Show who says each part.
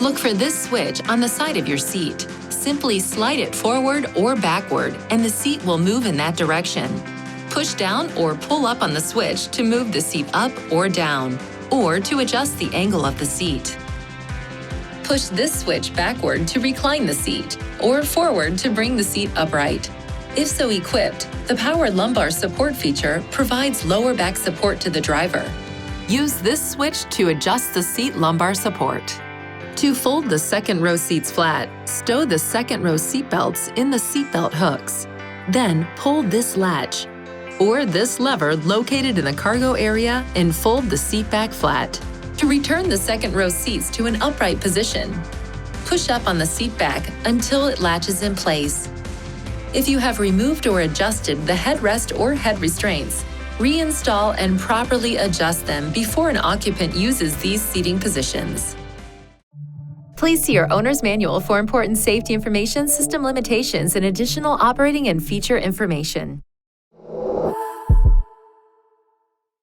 Speaker 1: Look for this switch on the side of your seat. Simply slide it forward or backward, and the seat will move in that direction. Push down or pull up on the switch to move the seat up or down, or to adjust the angle of the seat. Push this switch backward to recline the seat, or forward to bring the seat upright. If so equipped, the power lumbar support feature provides lower back support to the driver. Use this switch to adjust the seat lumbar support. To fold the second row seats flat, stow the second row seat belts in the seatbelt hooks. Then pull this latch or this lever located in the cargo area and fold the seat back flat. To return the second row seats to an upright position, push up on the seat back until it latches in place. If you have removed or adjusted the headrest or head restraints, reinstall and properly adjust them before an occupant uses these seating positions. Please see your owner's manual for important safety information, system limitations, and additional operating and feature information.